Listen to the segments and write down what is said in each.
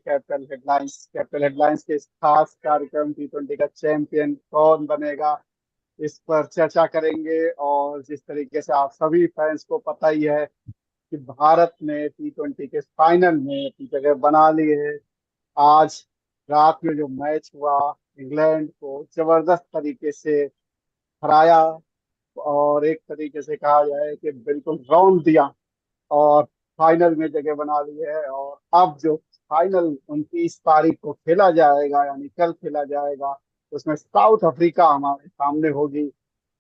Capital headlines के इस खास कार्यक्रम T20 का चैंपियन कौन बनेगा, इस पर चर्चा करेंगे। और जिस तरीके से आप सभी फैंस को पता ही है कि भारत ने T20 के फाइनल में अपनी जगह बना ली है। आज रात में जो मैच हुआ, इंग्लैंड को जबरदस्त तरीके से हराया और एक तरीके से कहा जाए कि बिल्कुल रौंद दिया और फाइनल में जगह बना ली है। और अब जो फाइनल 29 तारीख को खेला जाएगा, यानी कल खेला जाएगा, उसमें साउथ अफ्रीका हमारे सामने होगी।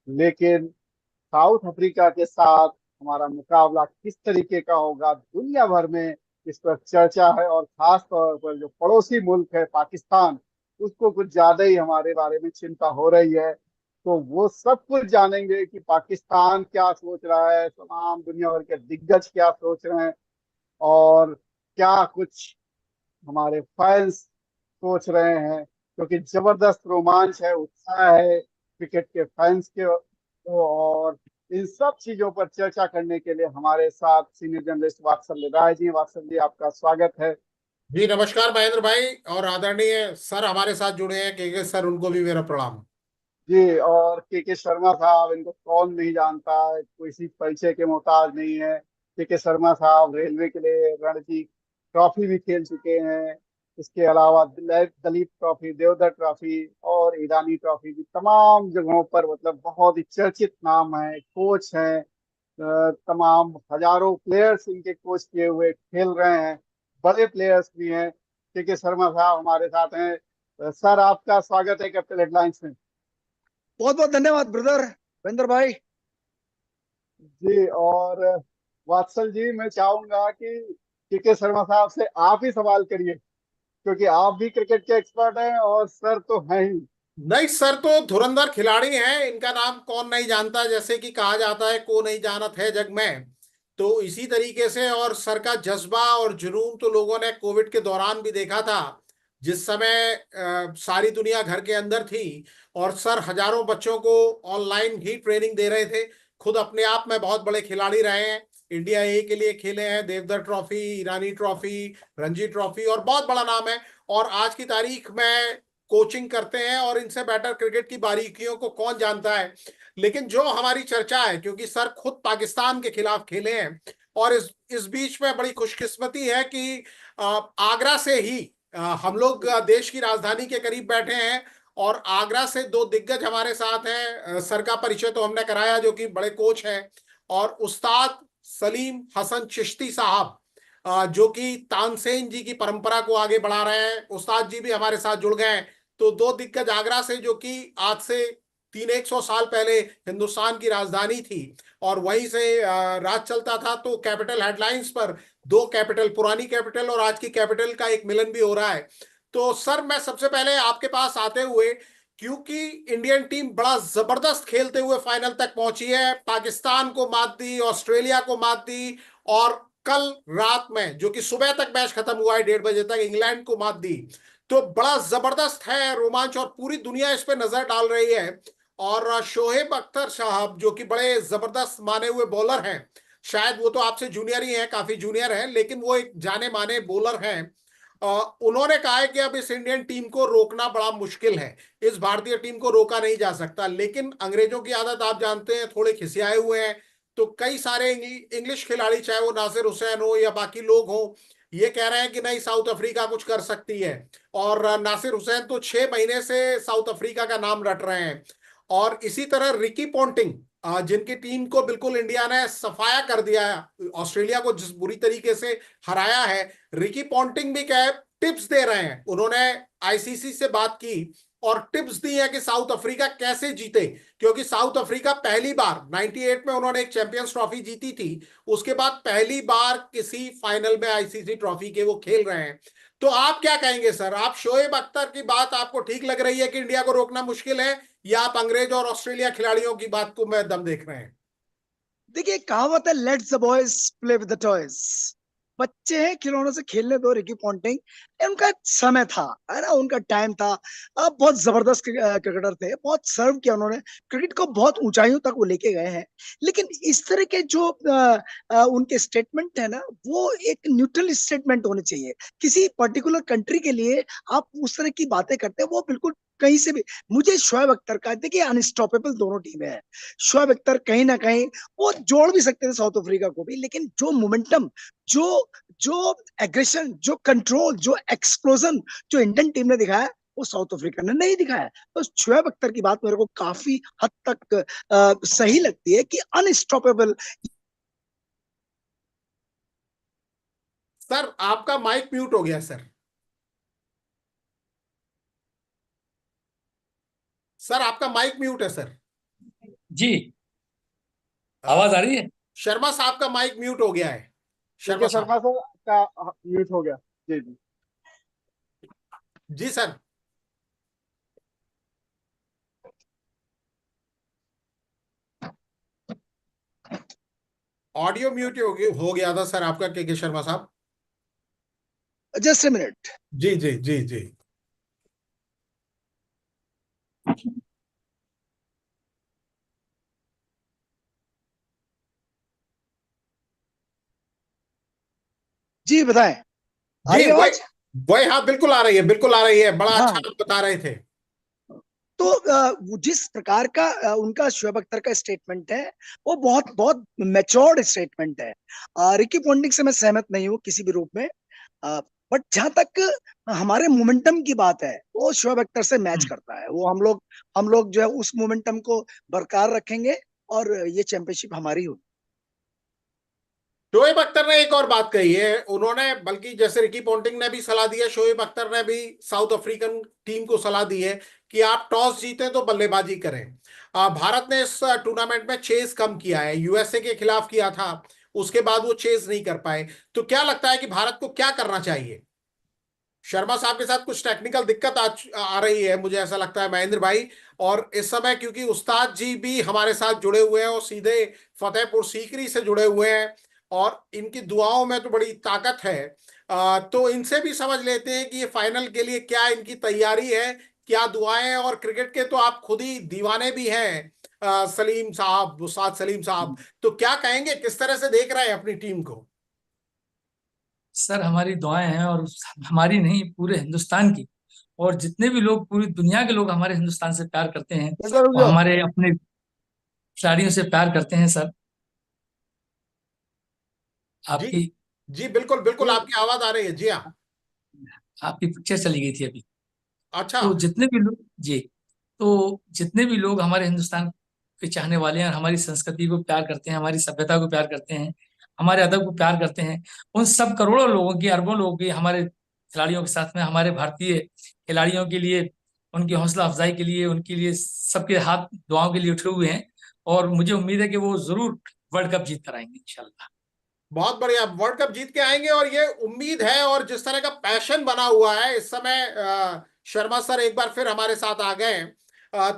लेकिन साउथ अफ्रीका के साथ हमारा मुकाबला किस तरीके का होगा, दुनिया भर में इस पर चर्चा है। और खास तौर पर जो पड़ोसी मुल्क है पाकिस्तान, उसको कुछ ज्यादा ही हमारे बारे में चिंता हो रही है। तो वो सब कुछ जानेंगे कि पाकिस्तान क्या सोच रहा है, तमाम दुनिया भर के दिग्गज क्या सोच रहे हैं, और क्या कुछ हमारे फैंस सोच रहे हैं। क्योंकि जबरदस्त रोमांच है, उत्साह है क्रिकेट के फैंस के। और इन सब चीजों पर चर्चा करने के लिए हमारे साथ सीनियर जर्नलिस्ट वात्सल्य राय जी। वात्सल्य जी, आपका स्वागत है। जी नमस्कार महेंद्र भाई। और आदरणीय सर हमारे साथ जुड़े हैं के सर, उनको भी मेरा प्रणाम। जी, और के शर्मा साहब, इनको कौन नहीं जानता है, किसी परिचय के मोहताज नहीं है। के शर्मा साहब रेलवे के लिए रणजी ट्रॉफी भी खेल चुके हैं। इसके अलावा दलीप ट्रॉफी, देवधर ट्रॉफी और ईरानी ट्रॉफी भी तमाम जगहों पर, मतलब बहुत ही चर्चित नाम है, कोच हैं। तमाम हजारों प्लेयर्स इनके कोच किए हुए खेल रहे हैं, बड़े प्लेयर्स भी हैं। के शर्मा साहब हमारे साथ हैं। सर, आपका स्वागत है कैपिटल हेडलाइंस में। बहुत बहुत धन्यवाद ब्रदर महेंद्र भाई। जी, और वात्सल जी, मैं चाहूंगा कि के शर्मा साहब से आप ही सवाल करिए, क्योंकि आप भी क्रिकेट के एक्सपर्ट हैं और सर तो हैं ही। नहीं, सर तो धुरंधर खिलाड़ी हैं, इनका नाम कौन नहीं जानता। जैसे कि कहा जाता है को नहीं जानत है जग में, तो इसी तरीके से। और सर का जज्बा और जुनून तो लोगों ने कोविड के दौरान भी देखा था, जिस समय सारी दुनिया घर के अंदर थी और सर हजारों बच्चों को ऑनलाइन ही ट्रेनिंग दे रहे थे। खुद अपने आप में बहुत बड़े खिलाड़ी रहे हैं। इंडिया ए के लिए खेले हैं, देवधर ट्रॉफी, ईरानी ट्रॉफी, रणजी ट्रॉफी, और बहुत बड़ा नाम है। और आज की तारीख में कोचिंग करते हैं, और इनसे बेटर क्रिकेट की बारीकियों को कौन जानता है। लेकिन जो हमारी चर्चा है, क्योंकि सर खुद पाकिस्तान के खिलाफ खेले हैं, और इस बीच में बड़ी खुशकिस्मती है कि आगरा से ही हम लोग देश की राजधानी के करीब बैठे हैं। और आगरा से दो दिग्गज हमारे साथ हैं। सर का परिचय तो हमने कराया, जो कि बड़े कोच हैं। और उस्ताद सलीम हसन चिश्ती साहब, जो कि तानसेन जी की परंपरा को आगे बढ़ा रहे हैं, उस्ताद जी भी हमारे साथ जुड़ गए हैं। तो दो दिग्गज आगरा से, जो कि आज से 100 साल पहले हिंदुस्तान की राजधानी थी और वहीं से राज चलता था। तो कैपिटल हेडलाइंस पर दो कैपिटल, पुरानी कैपिटल और आज की कैपिटल का एक मिलन भी हो रहा है। तो सर, मैं सबसे पहले आपके पास आते हुए, क्योंकि इंडियन टीम बड़ा जबरदस्त खेलते हुए फाइनल तक पहुंची है, पाकिस्तान को मात दी, ऑस्ट्रेलिया को मात दी, और कल रात में, जो कि सुबह तक मैच खत्म हुआ है 1:30 बजे तक, इंग्लैंड को मात दी। तो बड़ा जबरदस्त है रोमांच, और पूरी दुनिया इस पे नजर डाल रही है। और शोएब अख्तर साहब, जो कि बड़े जबरदस्त माने हुए बॉलर हैं, शायद वो तो आपसे जूनियर ही हैं, काफी जूनियर हैं, लेकिन वो एक जाने माने बॉलर हैं। उन्होंने कहा है कि अब इस इंडियन टीम को रोकना बड़ा मुश्किल है, इस भारतीय टीम को रोका नहीं जा सकता। लेकिन अंग्रेजों की आदत आप जानते हैं, थोड़े खिसियाए हुए हैं। तो कई सारे इंग्लिश खिलाड़ी, चाहे वो नासिर हुसैन हो या बाकी लोग हो, ये कह रहे हैं कि नहीं, साउथ अफ्रीका कुछ कर सकती है। और नासिर हुसैन तो 6 महीने से साउथ अफ्रीका का नाम रट रहे हैं। और इसी तरह रिकी पॉन्टिंग, जिनकी टीम को बिल्कुल इंडिया ने सफाया कर दिया है, ऑस्ट्रेलिया को जिस बुरी तरीके से हराया है, रिकी पॉन्टिंग भी क्या है, टिप्स दे रहे हैं। उन्होंने आईसीसी से बात की और टिप्स दी है कि साउथ अफ्रीका कैसे जीते। क्योंकि साउथ अफ्रीका पहली बार 98 में उन्होंने एक चैंपियंस ट्रॉफी जीती थी, उसके बाद पहली बार किसी फाइनल में आईसीसी ट्रॉफी के वो खेल रहे हैं। तो आप क्या कहेंगे सर? आप शोएब अख्तर की बात आपको ठीक लग रही है कि इंडिया को रोकना मुश्किल है, या आप अंग्रेज और ऑस्ट्रेलिया खिलाड़ियों की बात को मैं दम देख रहे हैं? देखिए, कहावत है, let's the boys play with the toys. बच्चे हैं, खिलौनों से खेलने दो रिकी पॉन्टिंग। उनका समय था, है ना, उनका टाइम था। अब बहुत जबरदस्त क्रिकेटर थे, बहुत सर्व किया उन्होंने, क्रिकेट को बहुत ऊंचाइयों तक वो लेके गए हैं। लेकिन इस तरह के जो उनके स्टेटमेंट है ना, वो एक न्यूट्रल स्टेटमेंट होने चाहिए। किसी पर्टिकुलर कंट्री के लिए आप उस तरह की बातें करते हैं, वो बिल्कुल कहीं से भी। मुझे शोएब अख्तर का, देखिए अनस्टॉपेबल दोनों टीमें हैं। शोएब अख्तर कहीं ना कहीं वो जोड़ भी सकते थे साउथ अफ्रीका को भी, लेकिन जो मोमेंटम, जो जो एग्रेशन, जो कंट्रोल, जो एक्सप्लोजन जो इंडियन टीम ने दिखाया, वो साउथ अफ्रीका ने नहीं दिखाया। तो शोएब अख्तर की बात मेरे को काफी हद तक सही लगती है कि अनस्टॉपेबल। सर आपका माइक म्यूट हो गया सर। सर आपका माइक म्यूट है सर। जी, अ, आवाज आ रही है? शर्मा साहब का माइक म्यूट हो गया है। ठीक शर्मा है, साहब। शर्मा सर का म्यूट हो गया। जी जी। जी सर। ऑडियो म्यूट हो गया था सर आपका, के शर्मा साहब। Just a minute. जी जी जी जी। जी बताएं, आ रही जी है वही आवाज? वही, हाँ बिल्कुल आ रही है, बिल्कुल आ रही है। बड़ा अच्छा हाँ, आप बता रहे थे। तो वो जिस प्रकार का उनका शोएब अख्तर का स्टेटमेंट है, वो बहुत बहुत मैच्योर्ड स्टेटमेंट है। रिकी पॉन्टिंग से मैं सहमत नहीं हूँ किसी भी रूप में। बट जहां तक हमारे मोमेंटम की बात है, वो शोएब अख्तर से मैच करता है। वो हम लोग जो है उस मोमेंटम को बरकरार रखेंगे, और ये चैंपियनशिप हमारी होगी। शोएब अख्तर ने एक और बात कही है उन्होंने, बल्कि जैसे रिकी पॉन्टिंग ने भी सलाह दी है, शोएब अख्तर ने भी साउथ अफ्रीकन टीम को सलाह दी है कि आप टॉस जीते तो बल्लेबाजी करें। भारत ने इस टूर्नामेंट में चेज कम किया है, यूएसए के खिलाफ किया था, उसके बाद वो चेज नहीं कर पाए। तो क्या लगता है कि भारत को क्या करना चाहिए? शर्मा साहब के साथ कुछ टेक्निकल दिक्कत आ रही है, मुझे ऐसा लगता है महेंद्र भाई। और इस समय क्योंकि उस्ताद जी भी हमारे साथ जुड़े हुए हैं और सीधे फतेहपुर सीकरी से जुड़े हुए हैं, और इनकी दुआओं में तो बड़ी ताकत है। तो इनसे भी समझ लेते हैं कि ये फाइनल के लिए क्या इनकी तैयारी है, क्या दुआएं हैं। और क्रिकेट के तो आप खुद ही दीवाने भी हैं, सलीम साहब, उस्ताद सलीम साहब। तो क्या कहेंगे, किस तरह से देख रहे हैं अपनी टीम को? सर हमारी दुआएं हैं, और हमारी नहीं, पूरे हिंदुस्तान की। और जितने भी लोग, पूरी दुनिया के लोग हमारे हिंदुस्तान से प्यार करते हैं, एक बार रुक वो जाओ। हमारे अपने खिलाड़ियों से प्यार करते हैं सर। जी आपकी जी, बिल्कुल बिल्कुल, ये आपकी आवाज आ रही है। जी हाँ। आपकी पिक्चर चली गई थी अभी। अच्छा। तो जितने भी लोग, जी, तो जितने भी लोग हमारे हिंदुस्तान के चाहने वाले हैं, और हमारी संस्कृति को प्यार करते हैं, हमारी सभ्यता को प्यार करते हैं, हमारे अदब को प्यार करते हैं, उन सब करोड़ों लोगों की, अरबों लोगों की, हमारे खिलाड़ियों के साथ में, हमारे भारतीय खिलाड़ियों के लिए, उनकी हौसला अफजाई के लिए, उनके लिए सबके हाथ दुआओं के लिए उठे हुए हैं। और मुझे उम्मीद है कि वो जरूर वर्ल्ड कप जीत कर आएंगे इंशाल्लाह। बहुत बढ़िया, वर्ल्ड कप जीत के आएंगे और ये उम्मीद है। और जिस तरह का पैशन बना हुआ है इस समय, शर्मा सर एक बार फिर हमारे साथ आ गए हैं।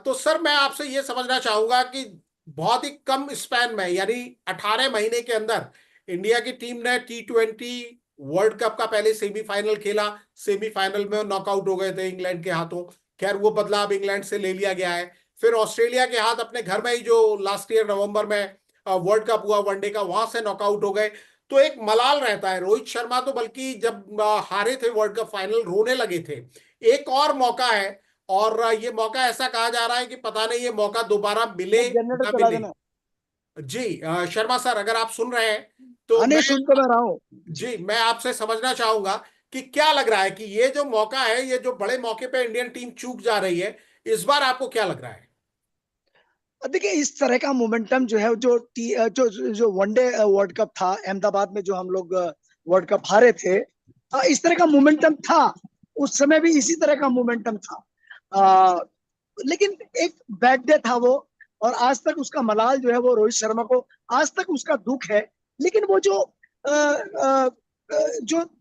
तो सर मैं आपसे ये समझना चाहूंगा कि बहुत ही कम स्पैन में, यानी 18 महीने के अंदर, इंडिया की टीम ने T20 वर्ल्ड कप का पहले सेमीफाइनल खेला। सेमीफाइनल में नॉकआउट हो गए थे इंग्लैंड के हाथों। खैर वो बदला अब इंग्लैंड से ले लिया गया है। फिर ऑस्ट्रेलिया के हाथ अपने घर में ही, जो लास्ट ईयर नवंबर में वर्ल्ड कप हुआ वनडे का, वहां से नॉकआउट हो गए। तो एक मलाल रहता है। रोहित शर्मा तो बल्कि जब हारे थे वर्ल्ड कप फाइनल, रोने लगे थे। एक और मौका है, और ये मौका ऐसा कहा जा रहा है कि पता नहीं ये मौका दोबारा मिले जनरेटर ना चला मिले। देना। जी शर्मा सर, अगर आप सुन रहे हैं तो हाँ, नहीं, मैं, सुन तो मैं रहा हूँ। जी मैं आपसे समझना चाहूंगा कि क्या लग रहा है कि ये जो मौका है, ये जो बड़े मौके पे इंडियन टीम चूक जा रही है, इस बार आपको क्या लग रहा है? देखिए, इस तरह का मोमेंटम जो है, जो जो वनडे वर्ल्ड कप था अहमदाबाद में, जो हम लोग वर्ल्ड कप हारे थे, इस तरह का मोमेंटम था। उस समय भी इसी तरह का मोमेंटम था। अ, लेकिन एक बैड डे था वो। और आज तक उसका मलाल जो है, वो रोहित शर्मा को आज तक उसका दुख है। लेकिन वो जो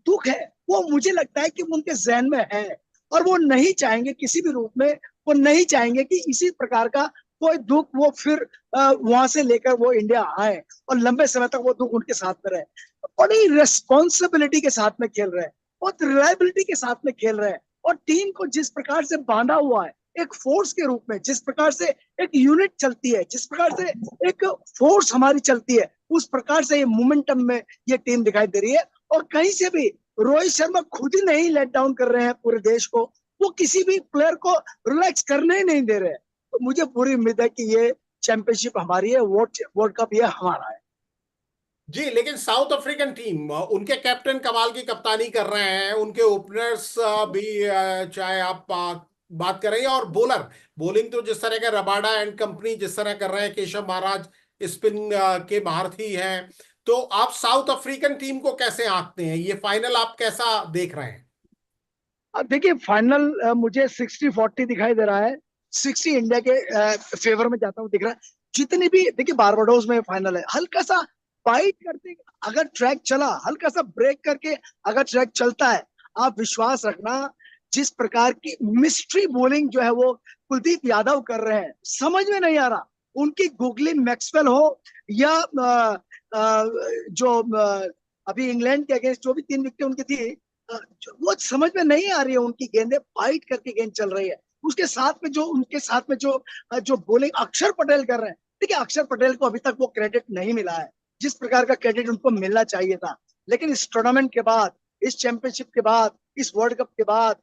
दुख है, वो मुझे लगता है कि वो उनके जहन में है। और वो नहीं चाहेंगे किसी भी रूप में, वो नहीं चाहेंगे कि इसी प्रकार का कोई दुख वो फिर वहां से लेकर वो इंडिया आए, और लंबे समय तक वो दुख उनके साथ में रहे। बड़ी रेस्पॉन्सिबिलिटी के साथ में खेल रहे हैं, बहुत रिलायबिलिटी के साथ में खेल रहे हैं, और टीम को जिस प्रकार से बांधा हुआ है एक फोर्स के रूप में, जिस प्रकार से एक यूनिट चलती है, जिस प्रकार से एक फोर्स हमारी चलती है, उस प्रकार से ये मोमेंटम में ये टीम दिखाई दे रही है। और कहीं से भी रोहित शर्मा खुद ही नहीं लेट डाउन कर रहे हैं पूरे देश को, वो किसी भी प्लेयर को रिलैक्स करने ही नहीं दे रहे हैं। तो मुझे पूरी उम्मीद है कि ये चैंपियनशिप हमारी है, वर्ल्ड कप ये हमारा है। जी, लेकिन साउथ अफ्रीकन टीम, उनके कैप्टन कमाल की कप्तानी कर रहे हैं, उनके ओपनर्स भी, चाहे आप बात करें, और बॉलिंग तो जिस तरह के रबाडा एंड कंपनी जिस तरह कर रहे हैं, केशव महाराज स्पिन के महारथी हैं, तो आप साउथ अफ्रीकन टीम को कैसे आंकते हैं? ये फाइनल आप कैसा देख रहे हैं? अब देखिए फाइनल मुझे 60-40 दिखाई दे रहा है, 60 इंडिया के फेवर में जाता हूँ दिख रहा है। जितनी भी देखिए बारबाडोस में फाइनल है, हल्का सा फाइट करते अगर ट्रैक चला, हल्का सा ब्रेक करके अगर ट्रैक चलता है, आप विश्वास रखना जिस प्रकार की मिस्ट्री बॉलिंग जो है वो कुलदीप यादव कर रहे हैं, समझ में नहीं आ रहा। उनकी गुगली मैक्सवेल हो या जो अभी इंग्लैंड के अगेंस्ट जो भी 3 विकेट उनकी थी, वो समझ में नहीं आ रही है। उनकी गेंदें फाइट करके गेंद चल रही है, उसके साथ में जो उनके साथ में जो बॉलिंग अक्षर पटेल कर रहे हैं, देखिए अक्षर पटेल को अभी तक वो क्रेडिट नहीं मिला है जिस प्रकार का क्रेडिट उनको मिलना चाहिए था। लेकिन इस टूर्नामेंट के बाद, इस चैंपियनशिप के बाद, इस वर्ल्ड कप के बाद,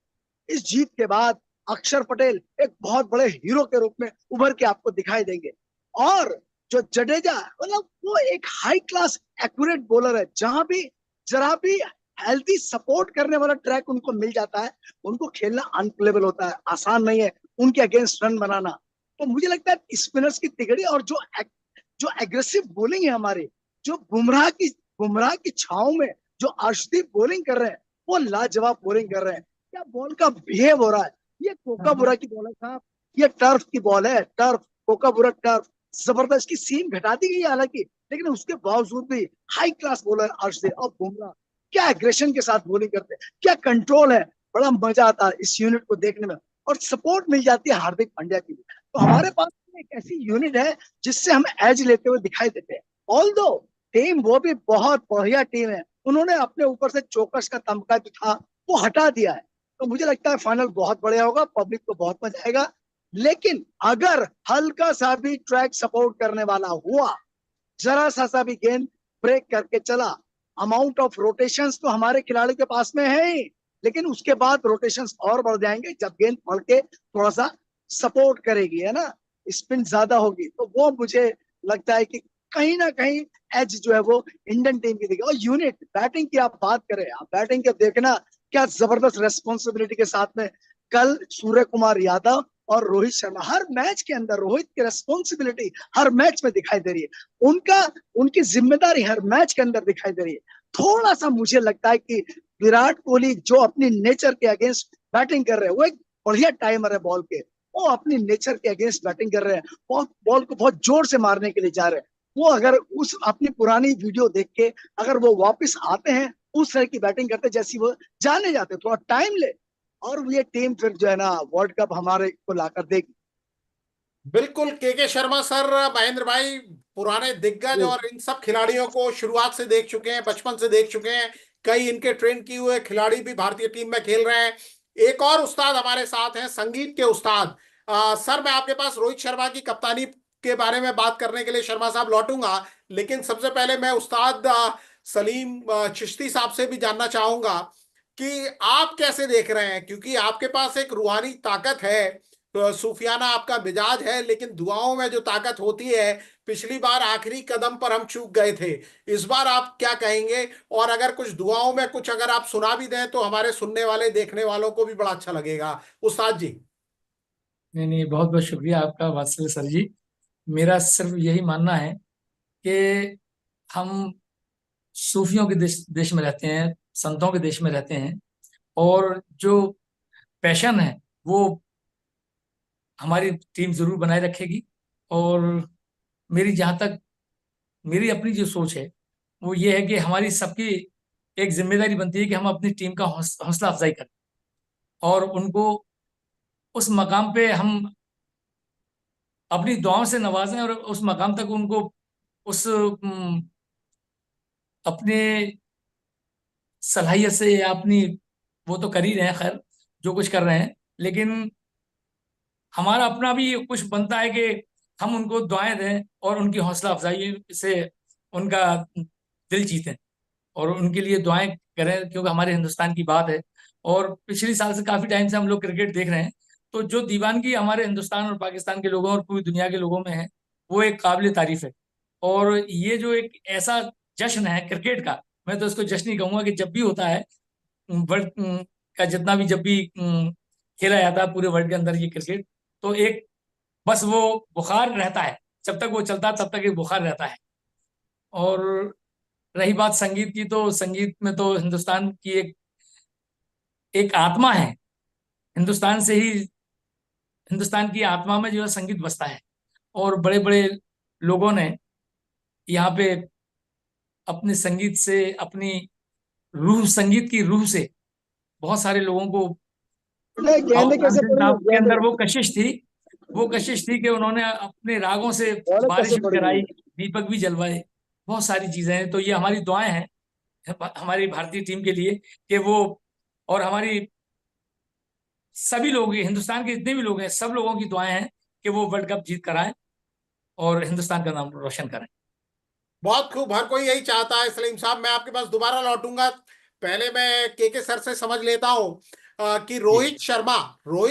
इस जीत के बाद अक्षर पटेल एक बहुत बड़े हीरो के रूप में उभर के आपको दिखाई देंगे। और जो जडेजा, मतलब वो एक हाई क्लास एक्यूरेट बॉलर है, जहां भी जरा भी हेल्थी सपोर्ट करने वाला ट्रैक उनको मिल जाता है, उनको खेलना अनप्लेबल होता है, आसान नहीं है उनके अगेंस्ट रन बनाना। तो मुझे लगता है स्पिनर्स की तिगड़ी और जो एग्रेसिव बॉलिंग है हमारी, जो बुमराह की छाव में जो अर्शदीप बॉलिंग कर रहे हैं, वो लाजवाब बॉलिंग कर रहे हैं। क्या बॉल का बिहेव हो रहा है, ये कोकाबुरा की बॉल है साहब, ये टर्फ की बॉल है, टर्फ कोकाबुरा टर्फ। जबरदस्त की सीम घटा दी गई है हालांकि, लेकिन उसके बावजूद भी हाई क्लास बॉलर अर्शदीप और बुमराह क्या एग्रेशन के साथ बॉलिंग करते हैं, क्या कंट्रोल है, बड़ा मजा आता है इस यूनिट को देखने में। और सपोर्ट मिल जाती है हार्दिक पांड्या की भी। तो हमारे पास एक ऐसी यूनिट है जिससे हम एज लेते हुए दिखाई देते हैं। ऑल दो टीम वो भी बहुत बढ़िया टीम है, उन्होंने अपने ऊपर से चौकस का तमगा जो था वो हटा दिया है। तो मुझे लगता है फाइनल बहुत बढ़िया होगा, पब्लिक को बहुत मजा आएगा। लेकिन अगर हल्का सा भी ट्रैक सपोर्ट करने वाला हुआ, जरा सा भी गेंद ब्रेक करके चला, अमाउंट ऑफ रोटेशंस तो हमारे खिलाड़ी के पास में है ही, लेकिन उसके बाद रोटेशंस और बढ़ जाएंगे जब गेंद पड़ के थोड़ा सा सपोर्ट करेगी, है ना, स्पिन ज्यादा होगी। तो वो मुझे लगता है कि कहीं ना कहीं एज जो है वो इंडियन टीम की देगी। और यूनिट बैटिंग की आप बात करें, आप बैटिंग के देखना क्या जबरदस्त रेस्पॉन्सिबिलिटी के साथ में कल सूर्य कुमार यादव और रोहित शर्मा, हर मैच के अंदर रोहित की रेस्पॉन्सिबिलिटी हर मैच में दिखाई दे रही है, उनकी जिम्मेदारी हर मैच के अंदर दिखाई दे रही है। थोड़ा सा मुझे लगता है कि विराट कोहली जो अपनी नेचर के अगेंस्ट बैटिंग कर रहे हैं, वो एक बढ़िया टाइमर है बॉल के, वो अपनी नेचर के अगेंस्ट बैटिंग कर रहे हैं, बॉल को बहुत जोर से मारने के लिए जा रहे हैं। वो अगर उस अपनी पुरानी वीडियो देख के अगर वो वापस आते हैं, उस तरह की बैटिंग करते जैसी वो जाने जाते, थोड़ा टाइम ले, और ये टीम फिर जो है ना वर्ल्ड कप हमारे को लाकर देगी। बिल्कुल, के शर्मा सर, महेंद्र भाई पुराने दिग्गज और इन सब खिलाड़ियों को शुरुआत से देख चुके हैं, बचपन से देख चुके हैं, कई इनके ट्रेन किए हुए खिलाड़ी भी भारतीय टीम में खेल रहे हैं। एक और उस्ताद हमारे साथ हैं, संगीत के उस्ताद। सर, मैं आपके पास रोहित शर्मा की कप्तानी के बारे में बात करने के लिए शर्मा साहब लौटूंगा, लेकिन सबसे पहले मैं उस्ताद सलीम चिश्ती साहब से भी जानना चाहूंगा कि आप कैसे देख रहे हैं, क्योंकि आपके पास एक रूहानी ताकत है, तो सूफियाना आपका मिजाज है, लेकिन दुआओं में जो ताकत होती है, पिछली बार आखिरी कदम पर हम चूक गए थे, इस बार आप क्या कहेंगे? और अगर कुछ दुआओं में कुछ अगर आप सुना भी दें तो हमारे सुनने वाले देखने वालों को भी बड़ा अच्छा लगेगा, उस्ताद जी। नहीं नहीं, बहुत बहुत शुक्रिया आपका वात्सल्य सर जी। मेरा सिर्फ यही मानना है कि हम सूफियों के देश में रहते हैं, संतों के देश में रहते हैं, और जो पैशन है वो हमारी टीम जरूर बनाए रखेगी। और मेरी जहाँ तक मेरी अपनी जो सोच है वो ये है कि हमारी सबकी एक जिम्मेदारी बनती है कि हम अपनी टीम का हौसला अफजाई करें, और उनको उस मकाम पे हम अपनी दुआओं से नवाजें, और उस मकाम तक उनको उस अपने सलाहियत से या अपनी, वो तो कर ही रहे हैं खैर, जो कुछ कर रहे हैं, लेकिन हमारा अपना भी कुछ बनता है कि हम उनको दुआएं दें और उनकी हौसला अफजाई से उनका दिल जीतें और उनके लिए दुआएं करें, क्योंकि हमारे हिंदुस्तान की बात है। और पिछले साल से काफी टाइम से हम लोग क्रिकेट देख रहे हैं, तो जो दीवानगी हमारे हिंदुस्तान और पाकिस्तान के लोगों और पूरी दुनिया के लोगों में है, वो एक काबिल तारीफ है। और ये जो एक ऐसा जश्न है क्रिकेट का, मैं तो इसको जश्न ही कहूंगा, कि जब भी होता है वर्ल्ड का, जितना भी जब भी खेला जाता है पूरे वर्ल्ड के अंदर ये क्रिकेट, तो एक बस वो बुखार रहता है, जब तक वो चलता है तब तक एक बुखार रहता है। और रही बात संगीत की, तो संगीत में तो हिंदुस्तान की एक एक आत्मा है। हिंदुस्तान से ही, हिंदुस्तान की आत्मा में जो है संगीत बसता है। और बड़े बड़े लोगों ने यहाँ पे अपने संगीत से, अपनी रूह, संगीत की रूह से बहुत सारे लोगों को, नहीं, और गेंद कैसे तानसेन पड़ी है? साहब के गेंद अंदर वो कशिश थी, वो कशिश थी कि उन्होंने अपने रागों से बॉल बारिश कैसे भी पड़ी है? कराई, दीपक भी जलवाए, बहुत सारी चीजें हैं। तो ये हमारी दुआएं हैं हमारी भारतीय टीम के लिए, कि वो, और हमारी सभी लोग, हिंदुस्तान के जितने भी लोग हैं, सब लोगों की दुआएं हैं कि वो वर्ल्ड कप जीत कर आए और हिंदुस्तान का नाम रोशन करें। बहुत खूब, हर कोई यही चाहता है। सलीम साहब, मैं आपके पास दोबारा लौटूंगा, पहले मैं के सर से समझ लेता हूं कि जी। रोहित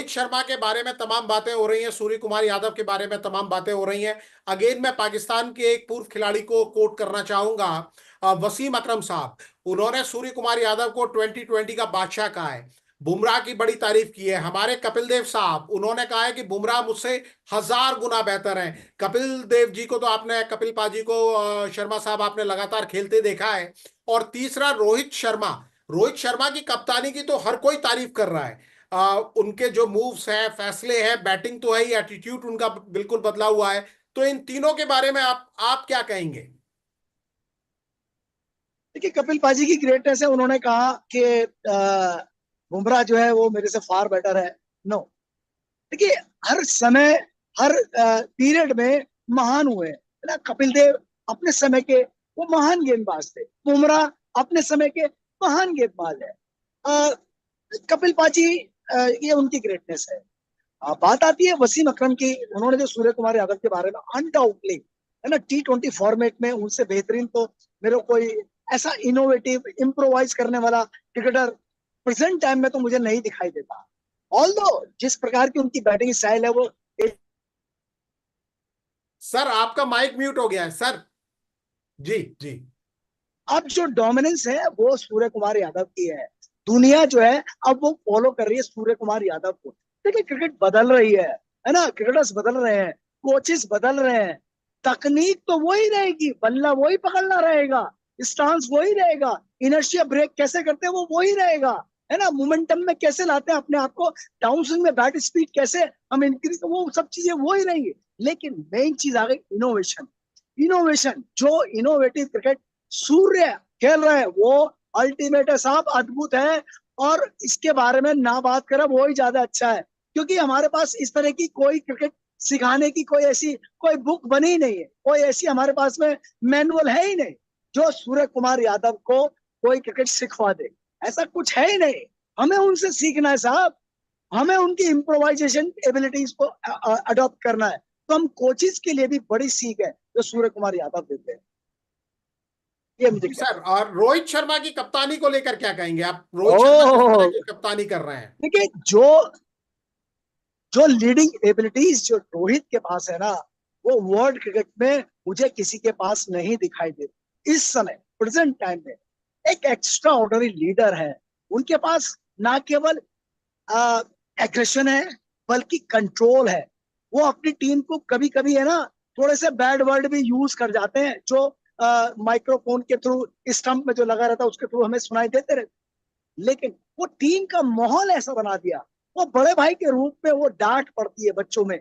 शर्मा के बारे में तमाम बातें हो रही हैं, सूर्य कुमार यादव के बारे में तमाम बातें हो रही हैं। अगेन मैं पाकिस्तान के एक पूर्व खिलाड़ी को कोट करना चाहूंगा, वसीम अकरम साहब। उन्होंने सूर्य कुमार यादव को 2020 का बादशाह कहा है, बुमराह की बड़ी तारीफ की है। हमारे कपिल देव साहब, उन्होंने कहा है कि बुमराह मुझसे 1000 गुना बेहतर हैं। कपिल देव जी को तो आपने, कपिल पाजी को, शर्मा साहब, आपने लगातार खेलते देखा है। और तीसरा रोहित शर्मा की कप्तानी की तो हर कोई तारीफ कर रहा है। उनके जो मूव्स हैं, फैसले हैं, बैटिंग तो है ही, एटीट्यूड उनका बिल्कुल बदला हुआ है। तो इन तीनों के बारे में आप क्या कहेंगे? देखिए, कपिल पाजी की ग्रेटनेस है, उन्होंने कहा कि बुमराह जो है वो मेरे से फार बेटर है। नो, देखिए, हर समय, हर पीरियड में महान हुए हैं, है ना। कपिल देव अपने समय के वो महान गेंदबाज थे, बुमराह अपने समय के महान गेंदबाज है। अ, कपिल पाजी, ये उनकी ग्रेटनेस है। बात आती है वसीम अकरम की, उन्होंने जो सूर्य कुमार यादव के बारे में अनडाउटली, है ना, T20 फॉर्मेट में उनसे बेहतरीन तो मेरे कोई ऐसा इनोवेटिव इम्प्रोवाइज करने वाला क्रिकेटर प्रेजेंट टाइम में तो मुझे नहीं दिखाई देता। ऑल्दो जिस प्रकार की उनकी बैटिंग स्टाइल है वो, सर, आपका माइक म्यूट हो गया है सर। जी जी। अब जो डोमिनेंस है वो सूर्य कुमार यादव की है। दुनिया जो है अब वो फॉलो कर रही है सूर्य कुमार यादव को। देखिए, क्रिकेट बदल रही है ना, क्रिकेटर्स बदल रहे हैं, कोचेस बदल रहे हैं, तकनीक तो वही रहेगी, बल्ला वही पकड़ना रहेगा, स्टांस वही रहेगा, इनर्शिया ब्रेक कैसे करते हैं वो वही रहेगा, है ना, मोमेंटम में कैसे लाते हैं अपने आप को, डाउन स्विंग में बैट स्पीड कैसे हम इंक्रीज, वो सब चीजें वही रहेंगी। लेकिन मेन चीज आ गई इनोवेशन। इनोवेशन, जो इनोवेटिव क्रिकेट सूर्य खेल रहे हैं वो अल्टीमेट है साहब, अद्भुत है। और इसके बारे में ना बात करें वो ही ज्यादा अच्छा है, क्योंकि हमारे पास इस तरह की कोई क्रिकेट सिखाने की कोई ऐसी कोई बुक बनी ही नहीं है, कोई ऐसी हमारे पास में मैनुअल है ही नहीं जो सूर्य कुमार यादव को कोई क्रिकेट सिखवा दे। ऐसा कुछ है ही नहीं। हमें उनसे सीखना है साहब, हमें उनकी इम्प्रोवाइजेशन एबिलिटीज को अडॉप्ट करना है। तो हम कोचिज के लिए भी बड़ी सीख है जो सूर्य कुमार यादव देते हैं, ये मुझे जी क्या। सर, और रोहित शर्मा की कप्तानी को लेकर क्या कहेंगे आप? रोहित शर्मा जिस तरह ओह, की कप्तानी कर रहे हैं। देखिए, जो जो लीडिंग एबिलिटीज जो रोहित के पास है ना, वो वर्ल्ड क्रिकेट में मुझे किसी के पास नहीं दिखाई देती इस समय प्रेजेंट टाइम में। एक एक्स्ट्रा ऑर्डिनरी लीडर है उनके पास, ना केवल एग्रेशन है बल्कि कंट्रोल है। वो अपनी टीम को कभी कभी, है ना, थोड़े से बैड वर्ड भी यूज कर जाते हैं, जो माइक्रोफोन के थ्रू, स्टंप में जो लगा रहता है उसके थ्रू हमें सुनाई देते रहते। लेकिन वो टीम का माहौल ऐसा बना दिया, वो बड़े भाई के रूप में वो डांट पड़ती है बच्चों में,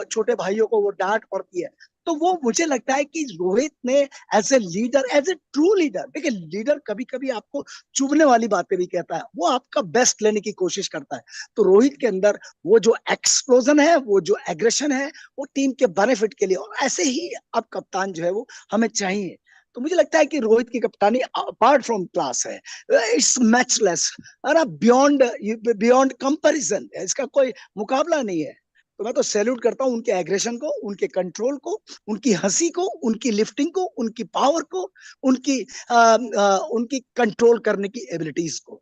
छोटे भाइयों को वो डांट पड़ती है। तो वो मुझे लगता है कि रोहित ने as a leader, as a true leader, देखिए लीडर कभी कभी आपको चुभने वाली बातें भी कहता है, वो आपका बेस्ट लेने की कोशिश करता है। तो रोहित के अंदर वो जो एक्सप्लोजन है, वो जो एग्रेशन है, वो टीम के बेनिफिट के लिए, और ऐसे ही अब कप्तान जो है वो हमें चाहिए। तो मुझे लगता है कि रोहित की कप्तानी अपार्ट फ्रॉम क्लास है, इट्स मैचलेस, है ना, बियॉन्ड बियॉन्ड कंपैरिजन, इसका कोई मुकाबला नहीं है। तो मैं तो सैल्यूट करता हूँ उनके एग्रेशन को, उनके कंट्रोल को, उनकी हंसी को, उनकी लिफ्टिंग को, उनकी पावर को, उनकी उनकी कंट्रोल करने की एबिलिटीज को।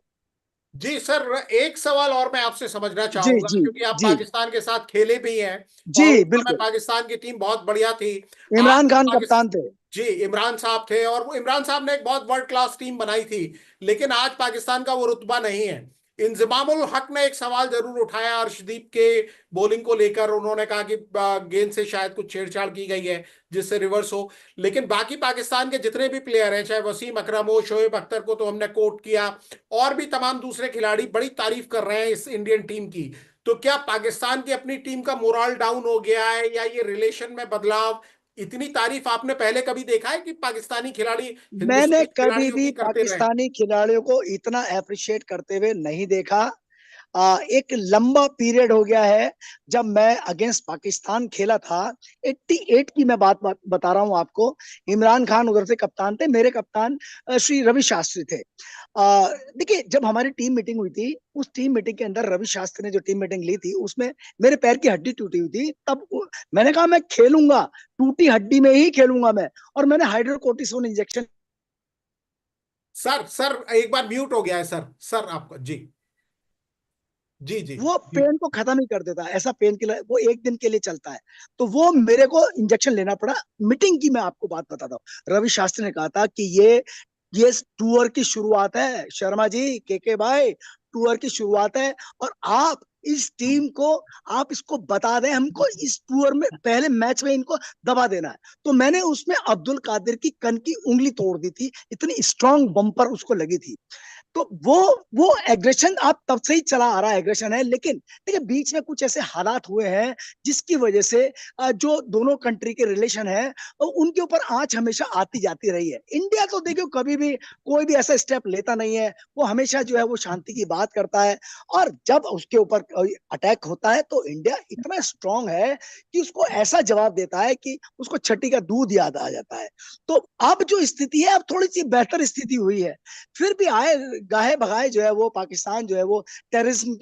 जी सर, एक सवाल और मैं आपसे समझना जी चाहूंगा, जी क्योंकि आप जी पाकिस्तान के साथ खेले भी हैं जी और उस समय बिल्कुल। पाकिस्तान की टीम बहुत बढ़िया थी। इमरान आज खान पाकिस्तान, कप्तान थे। जी इमरान साहब थे और वो इमरान साहब ने एक बहुत वर्ल्ड क्लास टीम बनाई थी, लेकिन आज पाकिस्तान का वो रुतबा नहीं है। इंजमामुल हक ने एक सवाल जरूर उठाया अर्शदीप के बॉलिंग को लेकर, उन्होंने कहा कि गेंद से शायद कुछ छेड़छाड़ की गई है जिससे रिवर्स हो। लेकिन बाकी पाकिस्तान के जितने भी प्लेयर हैं, चाहे वसीम अकरम हो, शोएब अख्तर को तो हमने कोट किया, और भी तमाम दूसरे खिलाड़ी बड़ी तारीफ कर रहे हैं इस इंडियन टीम की। तो क्या पाकिस्तान की अपनी टीम का मोरल डाउन हो गया है, या ये रिलेशन में बदलाव? इतनी तारीफ आपने पहले कभी देखा है कि पाकिस्तानी खिलाड़ी मैंने हिंदुस्तानी कभी खिलाड़ियों भी की करते रहे? पाकिस्तानी खिलाड़ियों को इतना अप्रिशिएट करते हुए नहीं देखा। एक लंबा पीरियड हो गया है जब मैं अगेंस्ट पाकिस्तान खेला था। 88 की मैं बता रहा हूं आपको। इमरान खान उधर से कप्तान थे, मेरे कप्तान श्री रवि शास्त्री थे। देखिए, जब हमारी टीम मीटिंग हुई थी, उस टीम मीटिंग के अंदर रवि शास्त्री ने जो टीम मीटिंग ली थी, उसमें मेरे पैर की हड्डी टूटी हुई थी। तब मैंने कहा मैं खेलूंगा, टूटी हड्डी में ही खेलूंगा मैं, और मैंने हाइड्रोकोर्टिसोन इंजेक्शन। सर सर एक बार म्यूट हो गया है सर, सर आपका। जी जी जी वो जी। पेन को खत्म ही कर देता है, ऐसा पेन किलर वो एक दिन के लिए चलता है। तो वो मेरे को इंजेक्शन लेना पड़ा। मीटिंग की मैं आपको बात बताता हूँ। रवि शास्त्री ने कहा था कि ये टूर की शुरुआत है शर्मा जी, के भाई, टूर की शुरुआत है, और आप इस टीम को, आप इसको बता दें हमको, इस टूर में पहले मैच में इनको दबा देना है। तो मैंने उसमें अब्दुल कादिर की कन की उंगली तोड़ दी थी, इतनी स्ट्रांग बम्पर उसको लगी थी। तो वो एग्रेशन आप तब से ही चला आ रहा एग्रेशन है। लेकिन देखिए, बीच में कुछ ऐसे हालात हुए हैं जिसकी वजह से जो दोनों कंट्री के रिलेशन है, उनके ऊपर आंच हमेशा आती जाती रही है। इंडिया तो देखो कभी भी कोई भी ऐसा स्टेप लेता नहीं है, वो हमेशा जो है वो शांति की बात करता है। और जब उसके ऊपर अटैक होता है तो इंडिया इतना स्ट्रांग है कि उसको ऐसा जवाब देता है कि उसको छठी का दूध याद आ जाता है। तो अब जो स्थिति है, अब थोड़ी सी बेहतर स्थिति हुई है। फिर भी आए गाहे भगाए जो है वो पाकिस्तान जो है वो टेररिज्म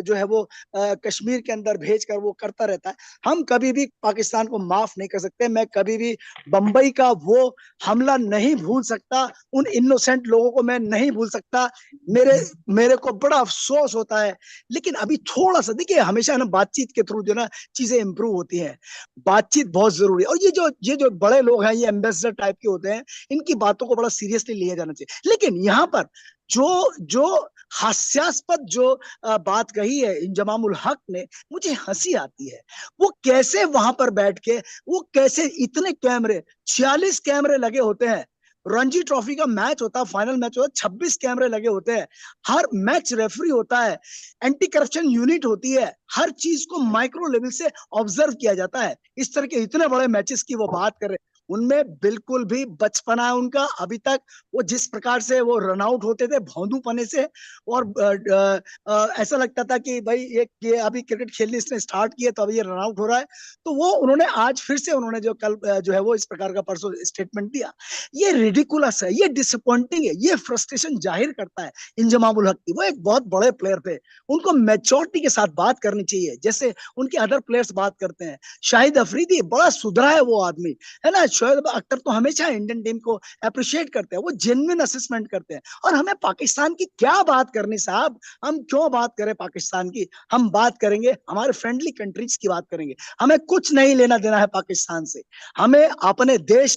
जो है वो कश्मीर के अंदर भेजकर वो करता रहता है। हम कभी भी पाकिस्तान को माफ नहीं कर सकते। मैं कभी भी बंबई का वो हमला नहीं भूल सकता, उन इनोसेंट लोगों को मैं नहीं भूल सकता। मेरे मेरे को बड़ा अफसोस होता है। लेकिन अभी थोड़ा सा देखिए, हमेशा ना बातचीत के थ्रू जो ना चीजें इंप्रूव होती हैं। बातचीत बहुत जरूरी है। और ये जो बड़े लोग हैं, ये एम्बेसडर टाइप के होते हैं, इनकी बातों को बड़ा सीरियसली लिया जाना चाहिए। लेकिन यहाँ पर जो जो हास्यास्पद जो बात कही है इंजमामुल हक ने, मुझे हंसी आती है। वो कैसे वहां पर बैठ के, वो कैसे इतने कैमरे, 46 कैमरे लगे होते हैं। रणजी ट्रॉफी का मैच होता है, फाइनल मैच होता है, 26 कैमरे लगे होते हैं। हर मैच रेफरी होता है, एंटी करप्शन यूनिट होती है, हर चीज को माइक्रो लेवल से ऑब्जर्व किया जाता है। इस तरह के इतने बड़े मैचेस की वो बात कर रहे हैं, उनमें बिल्कुल भी बचपना है उनका अभी तक। वो जिस प्रकार से वो रन आउट होते थे भौंदू पने से, और ऐसा लगता था कि भाई ये अभी क्रिकेट खेलने इसने स्टार्ट किया तो अभी ये रन आउट हो रहा है। तो वो उन्होंने आज फिर से उन्होंने जो कल जो है वो इस प्रकार का परसों स्टेटमेंट दिया, ये रिडिकुलस है, ये डिसअपॉइंटिंग है, ये फ्रस्ट्रेशन जाहिर करता है इंजमामुल हक की। वो एक बहुत बड़े प्लेयर थे, उनको मैच्योरिटी के साथ बात करनी चाहिए जैसे उनके अदर प्लेयर्स बात करते हैं। शाहिद अफरीदी बड़ा सुधरा है वो आदमी, है ना। शोएब अख्तर तो हमेशा इंडियन टीम को अप्रिशिएट करते हैं, वो जेन्युइन असेसमेंट करते हैं। और हमें पाकिस्तान की क्या बात करनी साहब, हम क्यों बात करें पाकिस्तान की? हम बात करेंगे हमारे फ्रेंडली कंट्रीज की बात करेंगे। हमें कुछ नहीं लेना देना है पाकिस्तान से। हमें अपने देश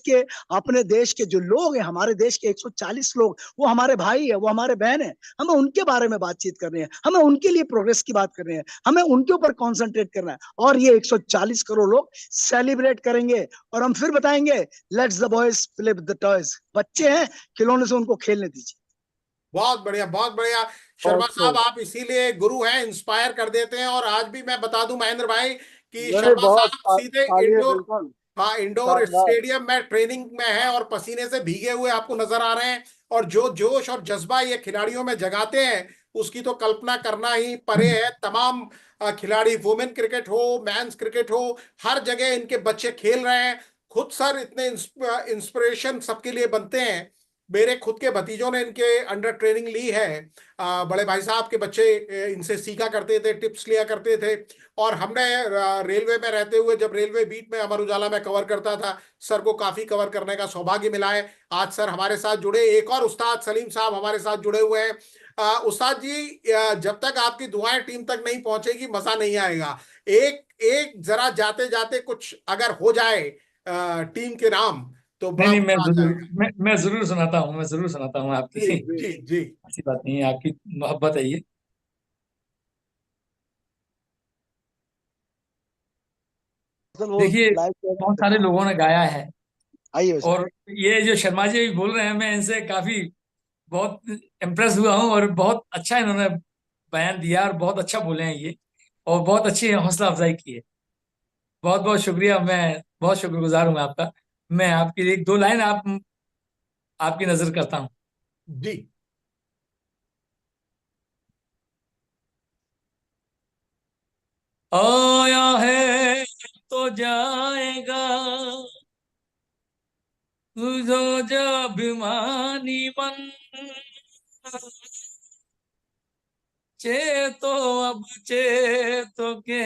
के जो लोग हैं, हमारे देश के 140 लोग, वो हमारे भाई है, वो हमारे बहन है। हमें उनके बारे में बातचीत करनी है, हमें उनके लिए प्रोग्रेस की बात करनी है, हमें उनके ऊपर कॉन्सेंट्रेट करना है। और ये 140 करोड़ लोग सेलिब्रेट करेंगे और हम फिर बताएंगे, let's the boys play with the toys. बच्चे हैं, खिलौने से उनको खेलने दीजिए। बहुत बढ़िया, बहुत बढ़िया। शर्मा ओके। साहब, आप इसीलिए गुरु हैं, इंस्पायर कर देते हैं। और आज भी मैं बता दूं महेंद्र भाई कि नहीं, शर्मा बहुत साहब सीधे तालियां, इंडोर, बिल्कुल हाँ इंडोर शानदार। स्टेडियम में ट्रेनिंग में है और पसीने से भीगे हुए आपको नजर आ रहे हैं। और जो जोश और जज्बा ये खिलाड़ियों में जगाते हैं, उसकी तो कल्पना करना ही परे है। तमाम खिलाड़ी, वुमेन क्रिकेट हो, मेंस क्रिकेट हो, हर जगह इनके बच्चे खेल रहे हैं। खुद सर इतने इंस्पिरेशन सबके लिए बनते हैं। मेरे खुद के भतीजों ने इनके अंडर ट्रेनिंग ली है। बड़े भाई साहब के बच्चे इनसे सीखा करते थे, टिप्स लिया करते थे। और हमने रेलवे में रहते हुए, जब रेलवे बीट में अमर उजाला में कवर करता था, सर को काफी कवर करने का सौभाग्य मिला है। आज सर हमारे साथ जुड़े, एक और उस्ताद सलीम साहब हमारे साथ जुड़े हुए हैं। उस्ताद जी, जब तक आपकी दुआएं टीम तक नहीं पहुंचेगी मजा नहीं आएगा। एक एक जरा जाते जाते कुछ अगर हो जाए टीम के नाम, तो नहीं बड़ा नहीं, मैं मजा आ जरूर जाएगा। मैं जरूर सुनाता हूँ, मैं जरूर सुनाता हूँ जी आपकी। जी। जी जी। ऐसी बात नहीं है, आपकी मोहब्बत है ये। वो देखिए, बहुत लाइव सारे लोगों ने गाया है, आइए वैसे। और ये जो शर्मा जी अभी बोल रहे हैं, मैं इनसे काफी बहुत इम्प्रेस हुआ हूँ, और बहुत अच्छा इन्होंने बयान दिया, और बहुत अच्छा बोले हैं ये, और बहुत अच्छी हौसला अफजाई की है। बहुत बहुत शुक्रिया, मैं बहुत शुक्रगुजार हूँ आपका। मैं आपकी एक दो लाइन आपकी नजर करता हूँ। जी। आया है तो जाएगा, जो जब अभिमानी मन, चेतो अब चेतो के,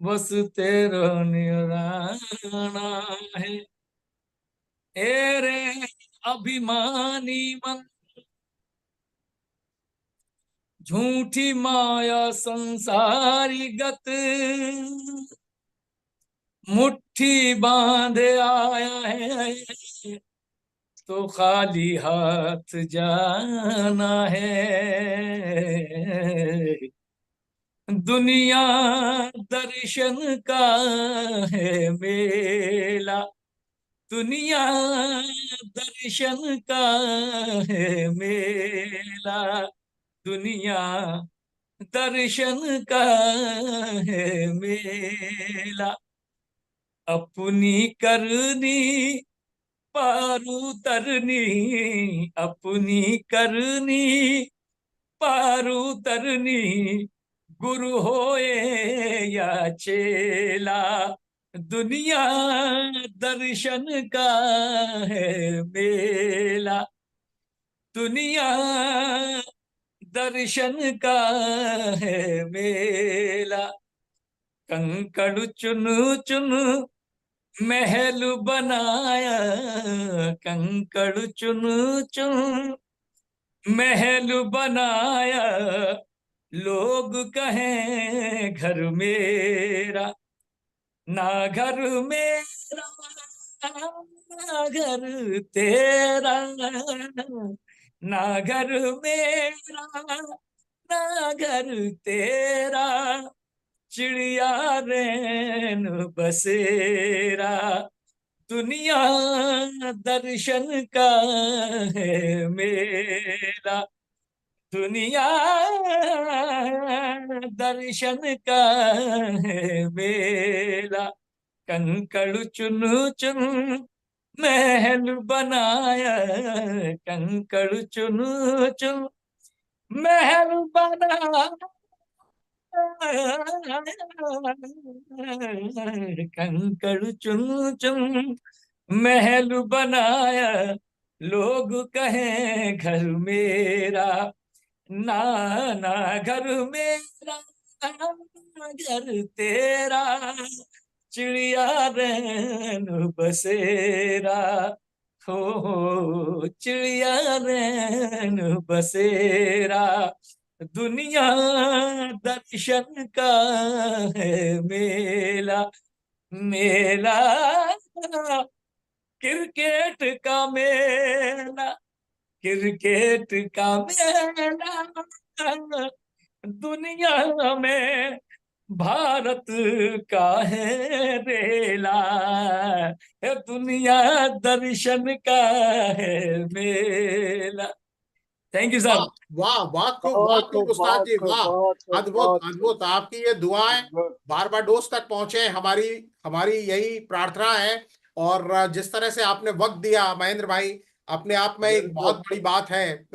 बस तेरो निराना है। एरे अभिमानी मन, झूठी माया संसारी गत, मुट्ठी बांधे आया है, तो खाली हाथ जाना है। दुनिया दर्शन का है मेला, दुनिया दर्शन का है मेला, दुनिया दर्शन का है मेला। अपनी करनी पार उतरनी, अपनी करनी पार उतरनी, गुरु होए या चेला, दुनिया दर्शन का है मेला, दुनिया दर्शन का है मेला। कंकड़ चुन चुन महल बनाया, कंकड़ चुन चुन महल बनाया, लोग कहें घर मेरा, ना घर मेरा ना घर तेरा, ना घर मेरा ना घर तेरा, चिड़िया रैन बसेरा, दुनिया दर्शन का है मेरा, दुनिया दर्शन का है मेला। कंकड़ चुन चुन महल बनाया, कंकड़ चुन चुन महल बनाया, कंकड़ चुन चुन महल बनाया, लोग कहें घर मेरा, ना ना घर मेरा ना घर तेरा, चिड़िया रैन बसेरा, हो चिड़िया रैन बसेरा, दुनिया दर्शन का है मेला, मेला क्रिकेट का मेला, क्रिकेट का मेला, दुनिया में भारत का है रेला, ये दुनिया दर्शन का है मेला। थैंक यू वाह सर। वाह, वाह बहुत खूब खूब, उस्ताद बहुत जी, खूब, वाह। बहुत खूब, अद्भुत बहुत खूब। अद्भुत, आपकी ये दुआएं गुड। बारबाडोस तक पहुंचे, हमारी हमारी यही प्रार्थना है। और जिस तरह से आपने वक्त दिया महेंद्र भाई, अपने आप में एक बहुत बिल्कुल। बड़ी बात है।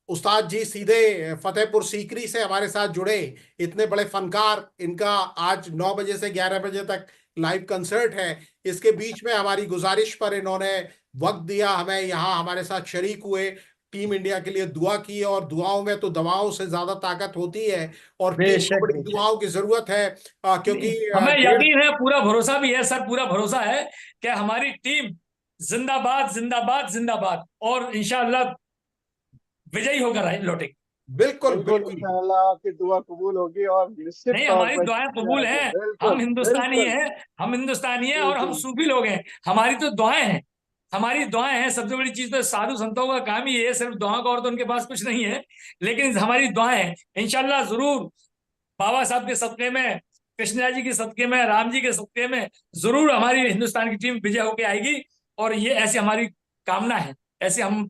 उस्ताद जी सीधे फतेहपुर सीकरी से हमारे साथ जुड़े, इतने बड़े फनकार, इनका आज 9 बजे से 11 बजे तक लाइव कंसर्ट है, इसके बीच में हमारी गुजारिश पर इन्होंने वक्त दिया, हमें यहाँ हमारे साथ शरीक हुए, टीम इंडिया के लिए दुआ की। और दुआओं में तो दवाओं से ज्यादा ताकत होती है, और टीम को बेशक बड़ी बेशक। दुआओं की जरूरत है, क्योंकि हमें डेढ़। यकीन है, पूरा भरोसा भी है सर, पूरा भरोसा है कि हमारी टीम जिंदाबाद जिंदाबाद जिंदाबाद, और इंशाअल्लाह विजयी होकर लौटेगी। बिल्कुल बिल्कुल बिल्कुल। इंशाअल्लाह आपकी दुआ कबूल होगी, और निश्चित नहीं, तौर हमारी पर दुआएं जीत कबूल जाएंगे। हैं। हम बिल्कुल हिंदुस्तानी बिल्कुल हैं, हम हिंदुस्तानी हैं, और हम बिल्कुल सूफी लोग हैं। हमारी तो दुआएं हैं, हमारी दुआएं हैं। सबसे बड़ी चीज तो साधु संतों का काम ही है, सिर्फ दुआ का, और तो उनके पास कुछ नहीं है, लेकिन हमारी दुआएं हैं। इंशाल्लाह जरूर बाबा साहब के सदके में, कृष्णा जी के सदके में, राम जी के सदके में जरूर हमारी हिंदुस्तान की टीम विजय होकर आएगी। और ये ऐसी हमारी कामना है, ऐसे हम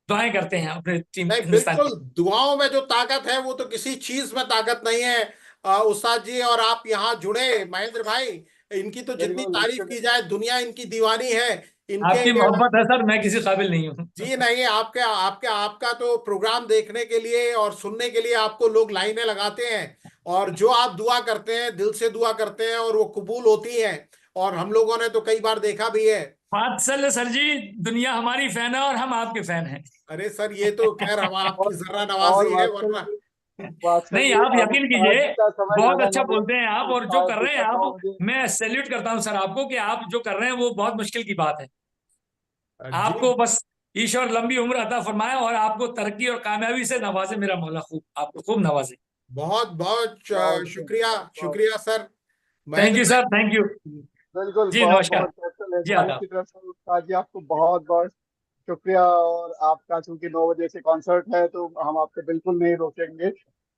दुआएं करते हैं अपने टीम नहीं हिंदुस्तान बिल्कुल, की। दुआओं में जो ताकत है वो तो किसी चीज में ताकत नहीं है। उस्ताद जी, और आप यहाँ जुड़े महेंद्र भाई, इनकी तो जितनी बिल्कुल तारीफ बिल्कुल की जाए, दुनिया इनकी दीवानी है। इनके आपकी मोहब्बत है सर, मैं किसी काबिल नहीं हूँ। जी नहीं, आपके आपके आपका तो प्रोग्राम देखने के लिए और सुनने के लिए आपको लोग लाइनें लगाते हैं, और जो आप दुआ करते हैं, दिल से दुआ करते हैं, और वो कबूल होती है। और हम लोगों ने तो कई बार देखा भी है। बात सल सर जी, दुनिया हमारी फैन है और हम आपके फैन हैं। अरे सर, ये तो खैर हम आपकी और जर्रा और नवाजी है, वात्सल वरना। जी, वात्सल नहीं, जी, आप अब यकीन उस्ताद कीजिए, जी का समय बहुत ज्यादा अच्छा ना ले, बोलते हैं आप, और जो उस्ताद कर जी रहे हैं का आप, 9 बजे। मैं सैल्यूट करता हूं सर आपको, कि आप जो कर रहे हैं वो बहुत मुश्किल की बात है। जी आपको बस ईश्वर लंबी उम्र अता फरमाए, और आपको तरक्की और कामयाबी से नवाजे, मेरा मौला खूब आपको खूब नवाजे। बहुत बहुत बहुत शुक्रिया, बहुत बहुत शुक्रिया sir. Thank Mahendra you sir, thank you. भाई। बिल्कुल, जी बहुत नमस्कार। बहुत कैप्टन जी एडवाइस आदाब। की तरफ से उस्ताद जी आपको बहुत बहुत शुक्रिया। और आपका चूंकि 9 बजे से कॉन्सर्ट है, तो हम आपको बिल्कुल नहीं रोकेंगे।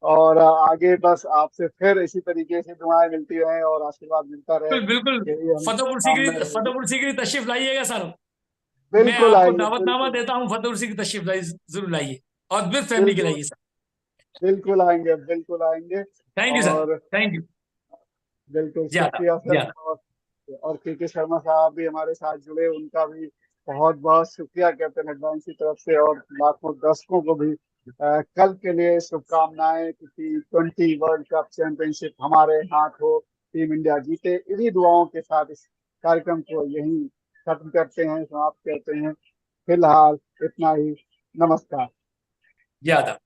और आगे बस आपसे फिर इसी तरीके से दुआएं मिलती रहें और आशीर्वाद मिलता रहे, बिल्कुल बिल्कुल। यही हम फतेहपुर काम में सीकरी, रहेंगे। फतेहपुर सीकरी तशरीफ लाइएगा सर। मैं बिल्कुल आपको आएंगे, दावतनामा बिल्कुल देता हूँ, फतेहपुर सीकरी तशरीफ जरूर लाइए, और विद फैमिली के बिल्कुल लाइए सर। बिल्कुल आएंगे, बिल्कुल आएंगे। थैंक यू सर, और थैंक यू। बिल्कुल जी आदाब, शुक्रिया जी सर। आदाब। और के शर्मा साहब भी हमारे साथ जुड़े, उनका भी बहुत बहुत शुक्रिया कैप्टन एडवांस की तरफ से। और लाखों दर्शकों को भी कल के लिए शुभकामनाएं कि T20 वर्ल्ड कप चैंपियनशिप हमारे हाथ हो, टीम इंडिया जीते। इन्हीं दुआओं के साथ इस कार्यक्रम को यहीं खत्म करते हैं, समाप्त करते हैं। फिलहाल इतना ही। नमस्कार। जी आदाब।